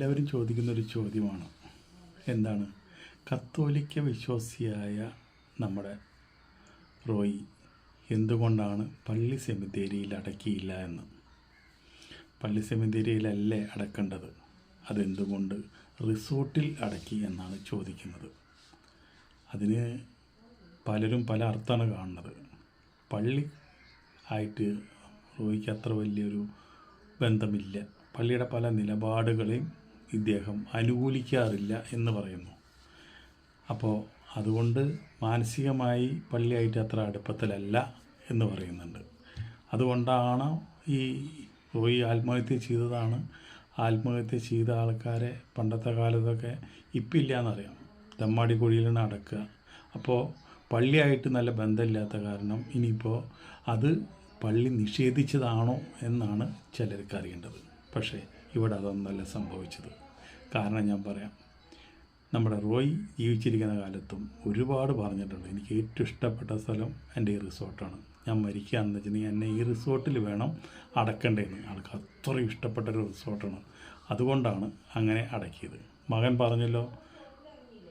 എല്ലാവരും ചോദിക്കുന്നൊരു ചോദ്യമാണ്. എന്താണ്? കത്തോലിക്ക വിശ്വാസിയായ നമ്മുടെ റോയി എന്തുകൊണ്ടാണ് പള്ളി സെമിത്തേരിയിൽ അടക്കിയില്ല എന്ന്. പള്ളി സെമിത്തേരിയിലല്ലേ അടക്കേണ്ടത്, അതെന്തുകൊണ്ട് റിസോർട്ടിൽ അടക്കി എന്നാണ് ചോദിക്കുന്നത്. അതിന് പലരും പല അർത്ഥമാണ് കാണുന്നത്. പള്ളി ആയിട്ട് റോയിക്ക് അത്ര വലിയൊരു ബന്ധമില്ല, പള്ളിയുടെ പല നിലപാടുകളെയും ഇദ്ദേഹം അനുകൂലിക്കാറില്ല എന്ന് പറയുന്നു. അപ്പോൾ അതുകൊണ്ട് മാനസികമായി പള്ളിയായിട്ട് അത്ര അടുപ്പത്തിലല്ല എന്ന് പറയുന്നുണ്ട്. അതുകൊണ്ടാണ് ഈ റോയി ആത്മഹത്യ ചെയ്തതാണ്. ആത്മഹത്യ ചെയ്ത ആൾക്കാരെ പണ്ടത്തെ കാലത്തൊക്കെ ഇപ്പം ഇല്ല എന്നറിയാം, തെമ്മാടി കുഴിയിലാണ് അടക്കുക. അപ്പോൾ പള്ളിയായിട്ട് നല്ല ബന്ധമില്ലാത്ത കാരണം ഇനിയിപ്പോൾ അത് പള്ളി നിഷേധിച്ചതാണോ എന്നാണ് ചിലർക്ക് അറിയേണ്ടത്. പക്ഷേ ഇവിടെ അതൊന്നല്ല സംഭവിച്ചത്. കാരണം ഞാൻ പറയാം, നമ്മുടെ റോയ് ജീവിച്ചിരിക്കുന്ന കാലത്തും ഒരുപാട് പറഞ്ഞിട്ടുണ്ട്, എനിക്ക് ഏറ്റവും ഇഷ്ടപ്പെട്ട സ്ഥലം എൻ്റെ ഈ റിസോർട്ടാണ്, ഞാൻ മരിക്കുകയാണെന്ന് വെച്ചിട്ടുണ്ടെങ്കിൽ എന്നെ ഈ റിസോർട്ടിൽ വേണം അടക്കേണ്ടതെന്ന്. ആൾക്ക് അത്രയും ഇഷ്ടപ്പെട്ടൊരു റിസോർട്ടാണ്, അതുകൊണ്ടാണ് അങ്ങനെ അടക്കിയത്. മകൻ പറഞ്ഞല്ലോ,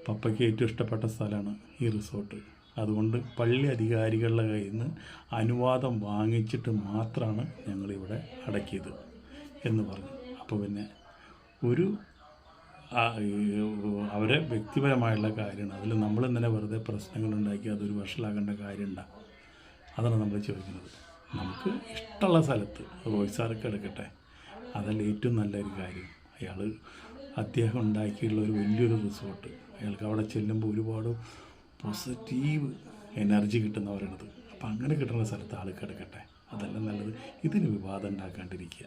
പപ്പയ്ക്ക് ഏറ്റവും ഇഷ്ടപ്പെട്ട സ്ഥലമാണ് ഈ റിസോർട്ട്, അതുകൊണ്ട് പള്ളി അധികാരികളുടെ കയ്യിൽ നിന്ന് അനുവാദം വാങ്ങിച്ചിട്ട് മാത്രമാണ് ഞങ്ങളിവിടെ അടക്കിയത് എന്ന് പറഞ്ഞു. അപ്പോൾ പിന്നെ ഒരു അവരെ വ്യക്തിപരമായുള്ള കാര്യമാണ്, അതിൽ നമ്മൾ തന്നെ വെറുതെ പ്രശ്നങ്ങളുണ്ടാക്കി അതൊരു വഷളാക്കേണ്ട കാര്യമുണ്ട. അതാണ് നമ്മൾ ചോദിക്കുന്നത്. നമുക്ക് ഇഷ്ടമുള്ള സ്ഥലത്ത് റോയ് സാർക്ക് എടുക്കട്ടെ, അതല്ല ഏറ്റവും നല്ലൊരു കാര്യം. അദ്ദേഹം ഉണ്ടാക്കിയുള്ള ഒരു വലിയൊരു റിസോർട്ട്, അയാൾക്ക് അവിടെ ചെല്ലുമ്പോൾ ഒരുപാട് പോസിറ്റീവ് എനർജി കിട്ടുന്നവരാണത്. അപ്പം അങ്ങനെ കിട്ടുന്ന സ്ഥലത്ത് ആൾ കിടക്കട്ടെ, അതല്ല നല്ലത്. ഇതിന് വിവാദം ഉണ്ടാക്കാണ്ടിരിക്കുക.